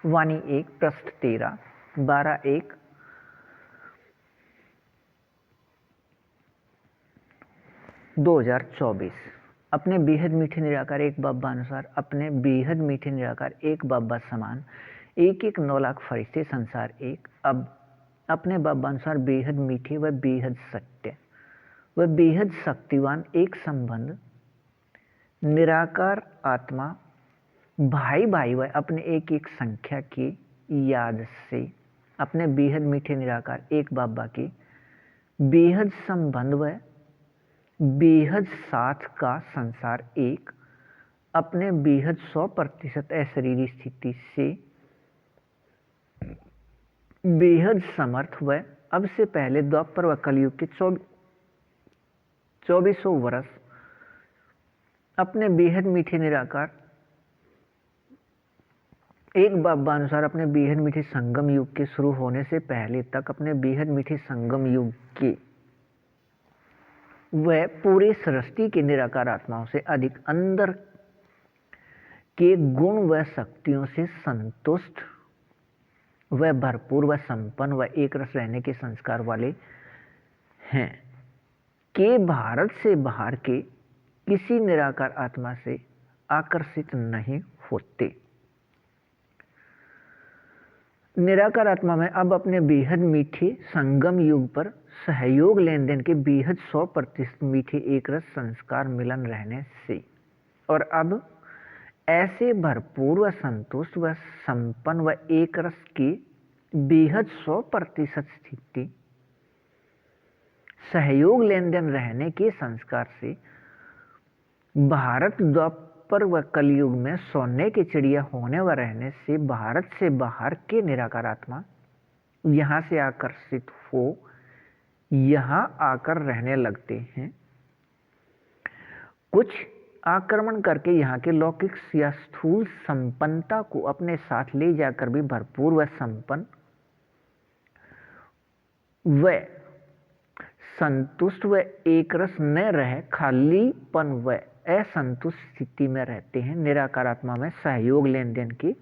वाणी 1 पृष्ठ 13 12-1 2024। अपने बेहद मीठे निराकार एक बाब्बा अनुसार, अपने बेहद मीठे निराकार एक बाब्बा समान, एक एक 9 लाख फरिश्ते संसार एक। अब अपने बाब्बा अनुसार बेहद मीठे व बेहद सत्य व बेहद शक्तिवान एक संबंध निराकार आत्मा भाई भाई व अपने एक एक संख्या की याद से अपने बेहद मीठे निराकार एक बाब्बा के बेहद संबंध व बेहद साथ का संसार एक अपने बेहद 100% अशरीरी स्थिति से बेहद समर्थ व अब से पहले द्वापर व कलयुग के 2400 वर्ष अपने बेहद मीठे निराकार एक बाब्बा अनुसार अपने बेहद मीठे संगम युग के शुरू होने से पहले तक अपने बेहद मीठे संगम युग के वह पूरे सृष्टि के निराकार आत्माओं से अधिक अंदर के गुण व शक्तियों से संतुष्ट व भरपूर व संपन्न व एक रस रहने के संस्कार वाले हैं कि भारत से बाहर के किसी निराकार आत्मा से आकर्षित नहीं होते। निराकार आत्मा में अब अपने बेहद मीठे संगम युग पर सहयोग लेन देन के बेहद 100% मीठे एक रस संस्कार मिलन रहने से और अब ऐसे भरपूर व संतुष्ट व संपन्न व एक रस की बेहद 100% स्थिति सहयोग लेन देन रहने के संस्कार से भारत द्वापर व कलयुग में सोने की चिड़िया होने व रहने से भारत से बाहर के निराकार आत्मा यहाँ से आकर्षित हो यहाँ आकर रहने लगते हैं। कुछ आक्रमण करके यहाँ के लौकिक या स्थूल संपन्नता को अपने साथ ले जाकर भी भरपूर व संपन्न व संतुष्ट व एकरस न रहे खालीपन व असंतुष्ट स्थिति में रहते हैं। निराकार आत्मा में सहयोग लेन देन के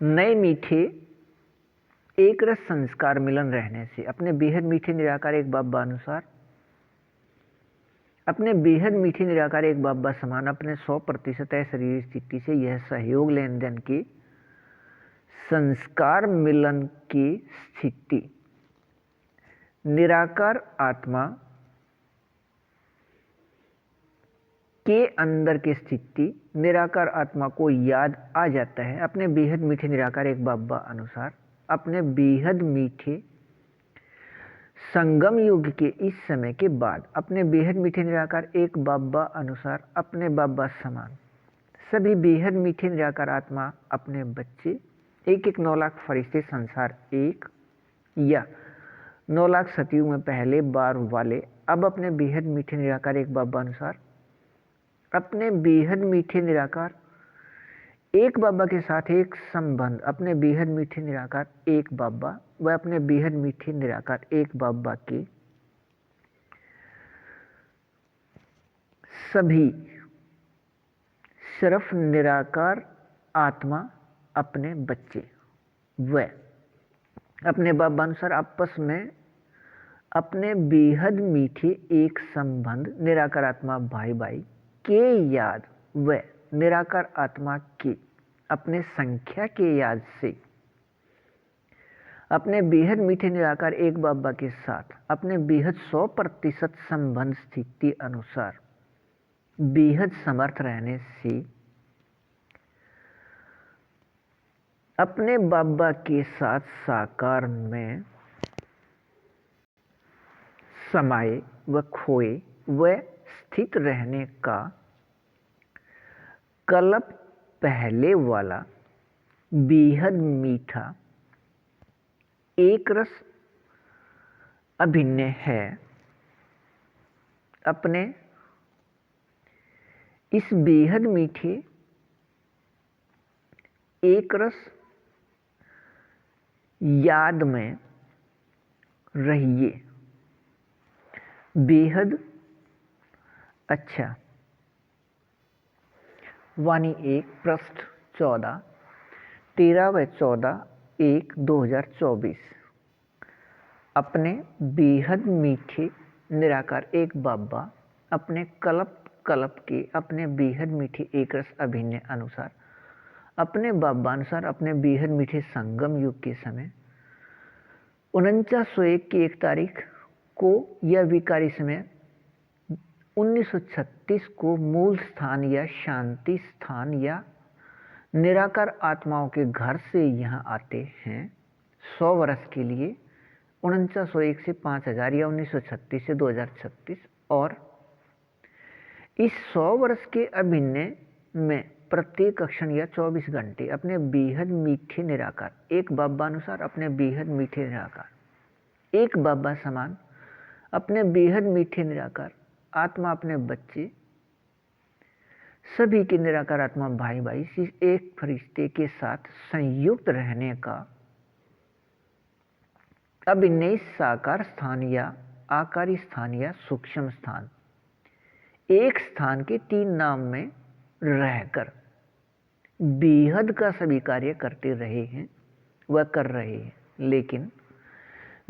नए मीठे एक रस संस्कार मिलन रहने से अपने बेहद मीठे निराकार एक बाब्बा अनुसार अपने बेहद मीठे निराकार एक बाब्बा समान अपने 100% शरीर स्थिति से यह सहयोग लेन देन के संस्कार मिलन की स्थिति निराकार आत्मा के अंदर की स्थिति निराकार आत्मा को याद आ जाता है। अपने बेहद मीठे निराकार एक बाब्बा अनुसार अपने बेहद मीठे संगम युग के इस समय के बाद अपने बेहद मीठे निराकार एक बाब्बा अनुसार अपने बाब्बा समान सभी बेहद मीठे निराकार आत्मा अपने बच्चे एक एक 9 लाख फरिश्ते संसार एक या 9 लाख सतयुग में पहले बार वाले अब अपने बेहद मीठे निराकार एक बाब्बा अनुसार अपने बेहद मीठे निराकार एक बाब्बा के साथ एक संबंध अपने बेहद मीठे निराकार एक बाब्बा व अपने बेहद मीठे निराकार एक बाब्बा के सभी सिर्फ निराकार आत्मा अपने बच्चे व अपने बाब्बा अनुसार आपस में अपने बेहद मीठे एक संबंध निराकार आत्मा भाई भाई के याद व निराकार आत्मा के अपने संख्या के याद से अपने बेहद मीठे निराकार एक बाब्बा के साथ अपने बेहद 100% संबंध स्थिति अनुसार बेहद समर्थ रहने से अपने बाब्बा के साथ साकार में समाये व खोए व स्थित रहने का कल्प पहले वाला बेहद मीठा एक रस अभिन्न है। अपने इस बेहद मीठे एक रस याद में रहिए। बेहद अच्छा। वाणी 1 पृष्ठ 14, 13/14/1/2024। अपने बेहद मीठे निराकार एक बाबा अपने कल्प कल्प के अपने बेहद मीठे एक रस अभिनय अनुसार अपने बाबानुसार अपने बेहद मीठे संगम युग के समय 4901 की 1 तारीख को या विकारी समय 1936 को मूल स्थान या शांति स्थान या निराकार आत्माओं के घर से यहाँ आते हैं 100 वर्ष के लिए 4901 से 5000 या 1936 से 2036। और इस 100 वर्ष के अभिनय में प्रत्येक क्षण या 24 घंटे अपने बेहद मीठे निराकार एक बाबा अनुसार अपने बेहद मीठे निराकार एक बाबा समान अपने बेहद मीठे निराकार आत्मा अपने बच्चे सभी के निराकार आत्मा भाई भाई इस एक फरिश्ते के साथ संयुक्त रहने का अभिनय साकार स्थान या आकारी स्थान या सूक्ष्म स्थान एक स्थान के 3 नाम में रहकर बेहद का सभी कार्य करते रहे हैं वह कर रहे हैं, लेकिन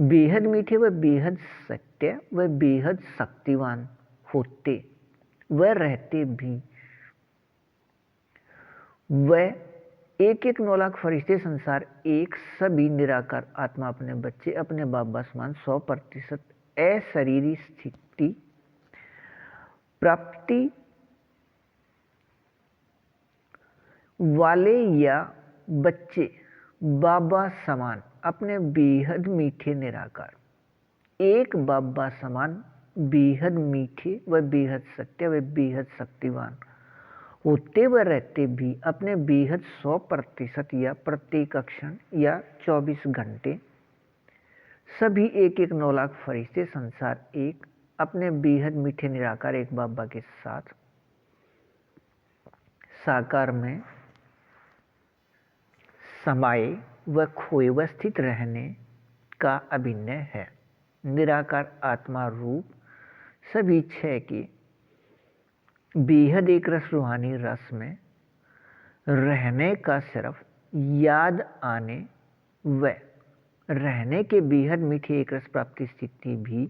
बेहद मीठे व बेहद सत्य व बेहद शक्तिवान होते वह रहते भी वह 1-1 9 लाख फरिश्ते संसार एक सभी निराकार आत्मा अपने बच्चे अपने बाबा समान 100% अशरीरी स्थिति प्राप्ति वाले या बच्चे बाबा समान अपने बेहद मीठे निराकार एक बाबा समान बेहद मीठे व बेहद सत्य व बेहद शक्तिवान होते व रहते भी अपने बेहद 100% या प्रत्येक क्षण या 24 घंटे सभी 1-1 9 लाख फरिश्ते संसार एक अपने बेहद मीठे निराकार एक बाबा के साथ साकार में समाये व खोए व स्थित रहने का अभिनय है। निराकार आत्मा रूप सभी 6 के बेहद एक रस रूहानी रस में रहने का सिर्फ याद आने व रहने के बेहद मीठी एक रस प्राप्ति स्थिति भी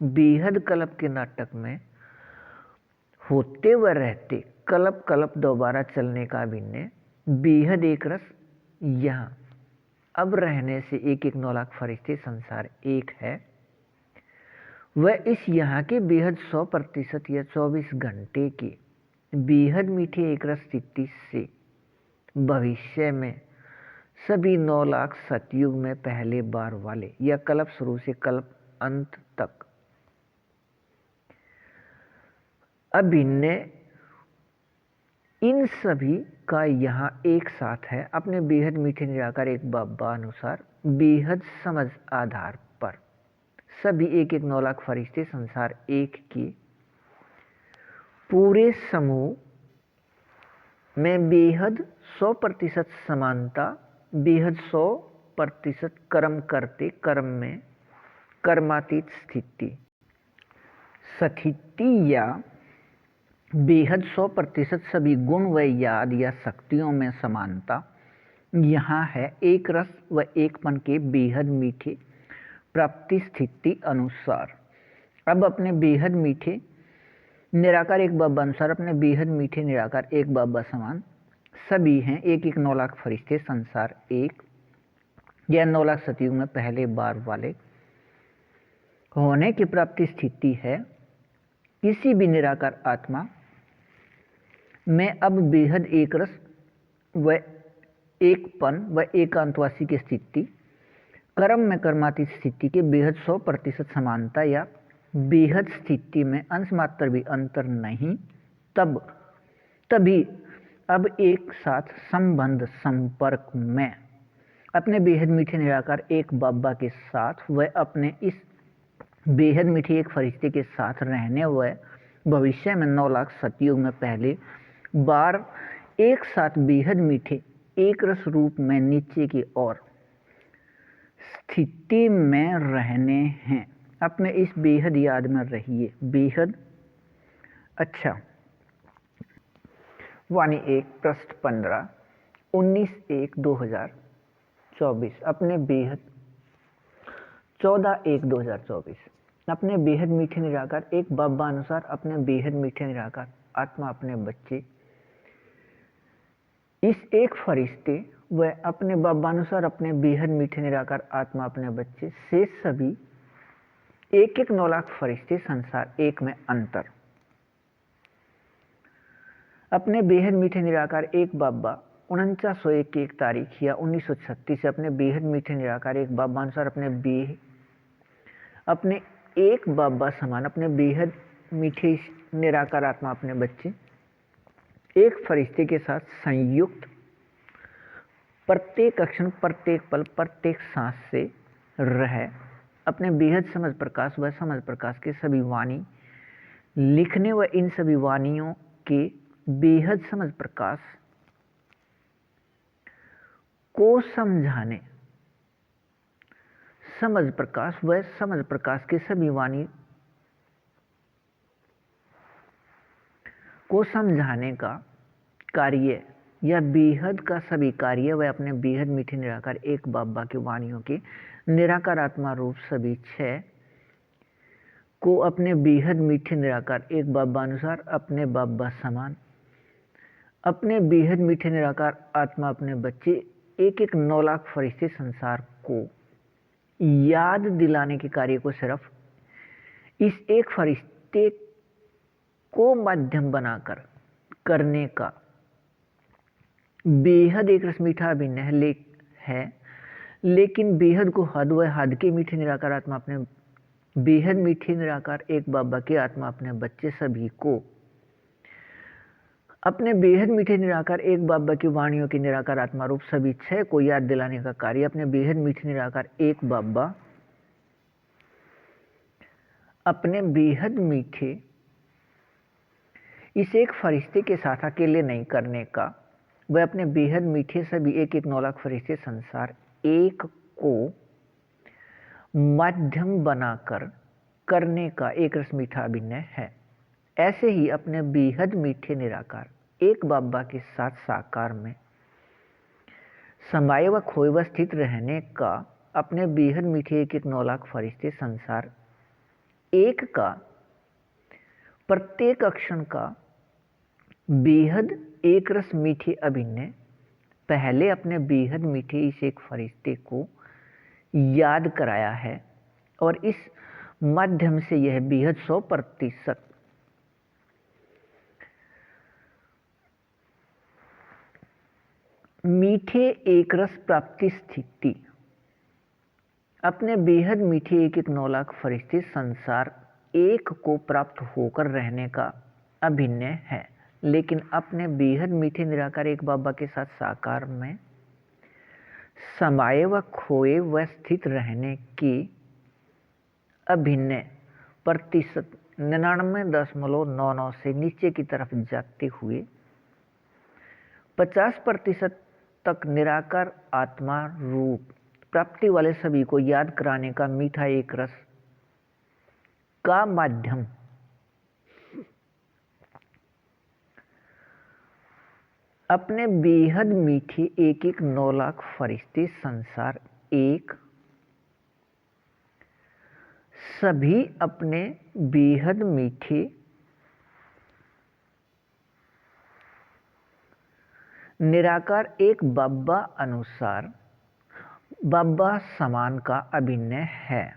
बेहद कल्प के नाटक में होते व रहते कल्प कल्प दोबारा चलने का अभिनय बेहद एक रस यहाँ अब रहने से 1-1 9 लाख फरिश्ते संसार एक है वह इस यहाँ के बेहद 100% या 24 घंटे के बेहद मीठे एक रस स्थिति से भविष्य में सभी 9 लाख सतयुग में पहले बार वाले या कल्प शुरू से कल्प अंत तक अभिनय इन सभी का यहाँ एक साथ है अपने बेहद मीठे निराकार एक बाबा अनुसार बेहद समझ आधार पर सभी 1-1 9 लाख फरिश्ते संसार एक के पूरे समूह में बेहद 100% समानता बेहद 100% कर्म करते कर्म में कर्मातीत स्थिति या बेहद 100% सभी गुण व याद या शक्तियों में समानता यहाँ है एक रस व एकपन के बेहद मीठे प्राप्ति स्थिति अनुसार। अब अपने बेहद मीठे निराकार एक बाबा अनुसार अपने बेहद मीठे निराकार एक बाबा समान सभी हैं 1-1 9 लाख फरिश्ते संसार एक या 9 लाख सतयुग में पहले बार वाले होने की प्राप्ति स्थिति है। किसी भी निराकार आत्मा में अब बेहद एक रस व एकपन व एकांतवासी की स्थिति कर्म में कर्मातीत स्थिति के बेहद 100% समानता या बेहद स्थिति में अंश मात्र भी अंतर नहीं तभी अब एक साथ संबंध संपर्क में अपने बेहद मीठे निराकार एक बाबा के साथ व अपने इस बेहद मीठे एक फरिश्ते के साथ रहने व भविष्य में 9 लाख सतयुग में पहले बार एक साथ बेहद मीठे एक रस रूप में नीचे की ओर स्थिति में रहने हैं। अपने इस बेहद याद में रहिए बेहद अच्छा वाणी 1 पृष्ठ 15 19/1/2024 अपने बेहद 14/1/2024 अपने बेहद मीठे निराकार एक बाबा अनुसार अपने बेहद मीठे निराकार आत्मा अपने बच्चे इस एक फरिश्ते व अपने बाबा अनुसार अपने बेहद मीठे निराकार आत्मा अपने बच्चे से सभी 1-1 9 लाख फरिश्ते संसार एक में अंतर अपने बेहद मीठे निराकार एक बाबा 4901 की एक तारीख या 1936 से अपने बेहद मीठे निराकार एक बाबा अनुसार अपने एक बाबा समान अपने बेहद मीठे निराकार आत्मा अपने बच्चे एक फरिश्ते के साथ संयुक्त प्रत्येक क्षण प्रत्येक पल प्रत्येक सांस से रह अपने बेहद समझ प्रकाश व समझ प्रकाश के सभी वाणी लिखने व इन सभी वाणियों के बेहद समझ प्रकाश को समझाने समझ प्रकाश व समझ प्रकाश के सभी वाणी को समझाने का कार्य या बेहद का सभी कार्य व अपने बेहद मीठे निराकार एक बाबा की वाणियों के निराकार आत्मा रूप सभी 6 को अपने बेहद मीठे निराकार एक बाबा अनुसार अपने बाबा समान अपने बेहद मीठे निराकार आत्मा अपने बच्चे 1-1 9 लाख फरिश्ते संसार को याद दिलाने के कार्य को सिर्फ इस एक फरिश्ते को माध्यम बनाकर करने का बेहद एक रस मीठा अभिनय है लेकिन बेहद को हद व हद के मीठे निराकार आत्मा अपने बेहद मीठे निराकार एक बाबा की आत्मा अपने बच्चे सभी को अपने बेहद मीठे निराकार एक बाबा की वाणियों की निराकार आत्मा रूप सभी 6 को याद दिलाने का कार्य अपने बेहद मीठे निराकार एक बाबा अपने बेहद मीठे इस एक फरिश्ते के साथ अकेले नहीं करने का वह अपने बेहद मीठे सभी 1-1 9 लाख फरिश्ते संसार एक को माध्यम बनाकर करने का एक रस मीठा अभिनय है। ऐसे ही अपने बेहद मीठे निराकार एक बाबा के साथ साकार में समाये व खोए व स्थित रहने का अपने बेहद मीठे 1-1 9 लाख फरिश्ते संसार एक का प्रत्येक अक्षण का बेहद एक रस मीठे अभिनय पहले अपने बेहद मीठे इस एक फरिश्ते को याद कराया है और इस माध्यम से यह बेहद 100% मीठे एक रस प्राप्ति स्थिति अपने बेहद मीठे 1-1 9 लाख फरिश्ते संसार एक को प्राप्त होकर रहने का अभिनय है लेकिन अपने बेहद मीठे निराकार एक बाबा के साथ साकार में समाये व खोए व स्थित रहने की अभिनय प्रतिशत 99.99 से नीचे की तरफ जाते हुए 50% तक निराकार आत्मा रूप प्राप्ति वाले सभी को याद कराने का मीठा एक रस का माध्यम अपने बेहद मीठे 1-1 9 लाख फरिश्ते संसार एक सभी अपने बेहद मीठे निराकार एक बाबा अनुसार बाबा समान का अभिनय है।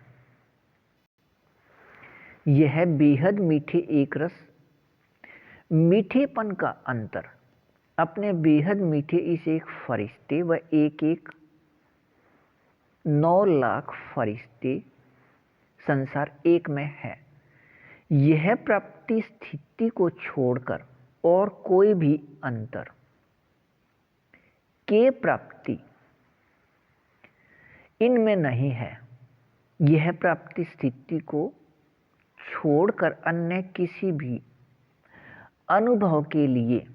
यह बेहद मीठे एक रस मीठेपन का अंतर अपने बेहद मीठे इस एक फरिश्ते व 1-1 9 लाख फरिश्ते संसार एक में है। यह प्राप्ति स्थिति को छोड़कर और कोई भी अंतर के प्राप्ति इनमें नहीं है। यह प्राप्ति स्थिति को छोड़कर अन्य किसी भी अनुभव के लिए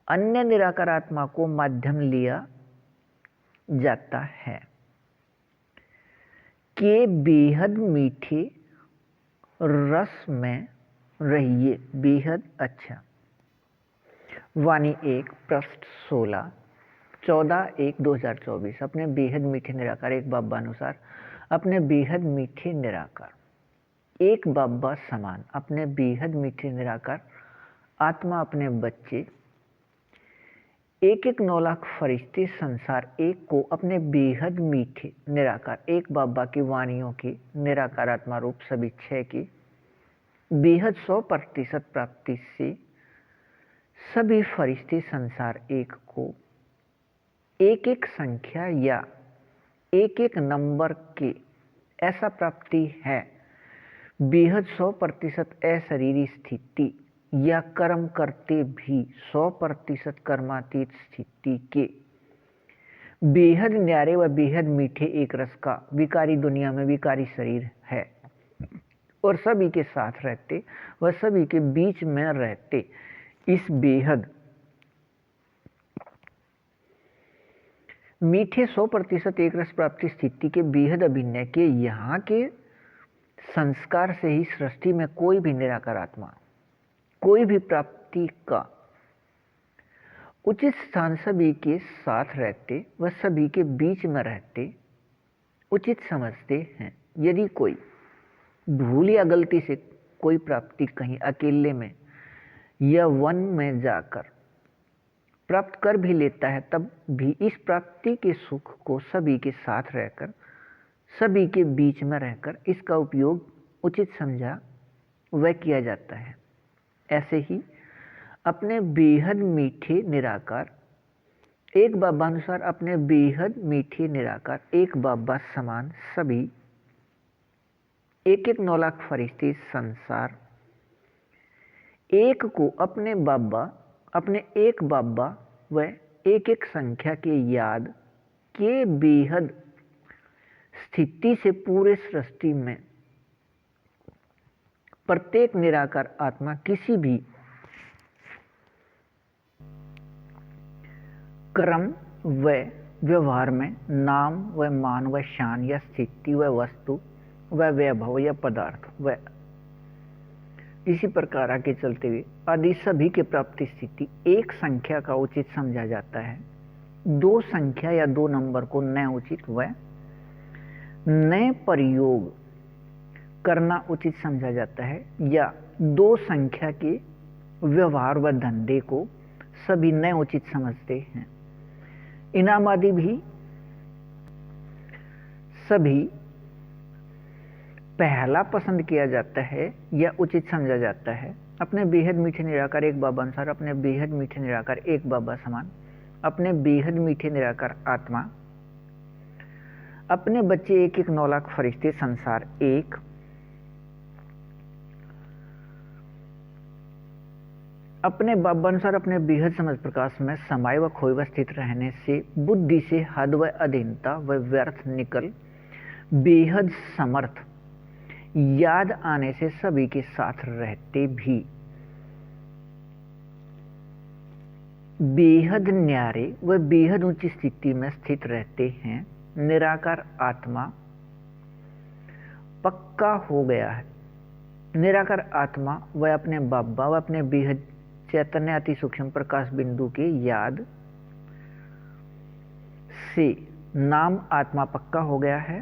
अन्य निराकार आत्मा को माध्यम लिया जाता है के बेहद मीठे रस में रहिए बेहद अच्छा वाणी 1 पृष्ठ 16 14/1/2024। अपने बेहद मीठे निराकार एक बाबा अनुसार अपने बेहद मीठे निराकार एक बाबा समान अपने बेहद मीठे निराकार आत्मा अपने बच्चे एक 9 लाख फरिश्ते संसार एक को अपने बेहद मीठे निराकार एक बाबा की वाणियों की निराकार आत्मा रूप सभी 6 की बेहद 100% प्राप्ति से सभी फरिश्ते संसार एक को एक संख्या या एक नंबर के ऐसा प्राप्ति है बेहद 100% अशरीरी स्थिति या कर्म करते भी 100% कर्मातीत स्थिति के बेहद न्यारे व बेहद मीठे एक रस का विकारी दुनिया में विकारी शरीर है और सभी के साथ रहते व सभी के बीच में रहते इस बेहद मीठे 100% एक रस प्राप्ति स्थिति के बेहद अभिनय के यहाँ के संस्कार से ही सृष्टि में कोई भी निराकार आत्मा कोई भी प्राप्ति का उचित स्थान सभी के साथ रहते व सभी के बीच में रहते उचित समझते हैं। यदि कोई भूल या गलती से कोई प्राप्ति कहीं अकेले में या वन में जाकर प्राप्त कर भी लेता है तब भी इस प्राप्ति के सुख को सभी के साथ रहकर सभी के बीच में रहकर इसका उपयोग उचित समझा वह किया जाता है। ऐसे ही अपने बेहद मीठे निराकार एक बाबा अनुसार अपने बेहद मीठे निराकार एक बाबा समान सभी एक 9 लाख फरिश्ते संसार एक को अपने एक बाबा व एक संख्या के याद के बेहद स्थिति से पूरे सृष्टि में प्रत्येक निराकार आत्मा किसी भी क्रम व व्यवहार में नाम व मान व शान या स्थिति व वस्तु व वैभव या पदार्थ व इसी प्रकार आगे चलते हुए आदि सभी के प्राप्ति स्थिति एक संख्या का उचित समझा जाता है। 2 संख्या या 2 नंबर को न उचित व न प्रयोग करना उचित समझा जाता है या 2 संख्या के व्यवहार व धंधे को सभी न उचित समझते हैं। इनाम आदि भी सभी पहला पसंद किया जाता है या उचित समझा जाता है। अपने बेहद मीठे निराकार एक बाबा अनुसार अपने बेहद मीठे निराकार एक बाबा समान अपने बेहद मीठे निराकार आत्मा अपने बच्चे एक 9 लाख फरिश्ते संसार एक अपने बाबा अनुसार अपने बेहद समझ प्रकाश में समाये व खोए व स्थित रहने से बुद्धि से हद व अधीनता व व्यर्थ निकल बेहद समर्थ याद आने से सभी के साथ रहते भी बेहद न्यारे व बेहद ऊंची स्थिति में स्थित रहते हैं। निराकार आत्मा पक्का हो गया है। निराकार आत्मा वह अपने बाबा व अपने बेहद चैतन्य अति सूक्ष्म प्रकाश बिंदु के याद से नाम आत्मा पक्का हो गया है।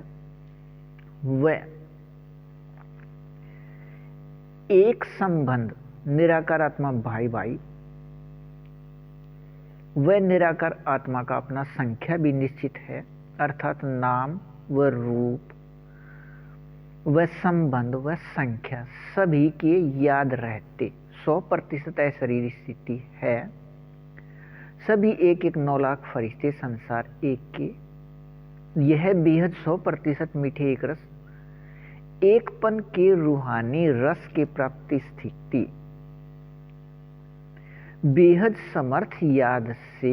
वह एक संबंध निराकार आत्मा भाई भाई वह निराकार आत्मा का अपना संख्या भी निश्चित है अर्थात नाम व रूप व संबंध व संख्या सभी के याद रहते 100% अशरीरी स्थिति है। सभी एक 9 लाख फरिश्ते संसार एक के यह बेहद 100% मीठे एक रस एकपन के रूहानी रस के प्राप्ति स्थिति बेहद समर्थ याद से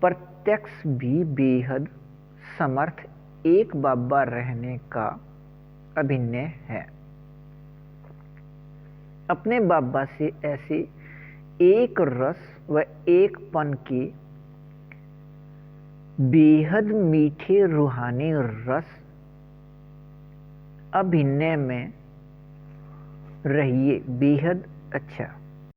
प्रत्यक्ष भी बेहद समर्थ एक बाबा रहने का अभिनय है। अपने बाबा से ऐसे एक रस व एकपन के बेहद मीठे रूहानी रस अभिनय में रहिए बेहद अच्छा।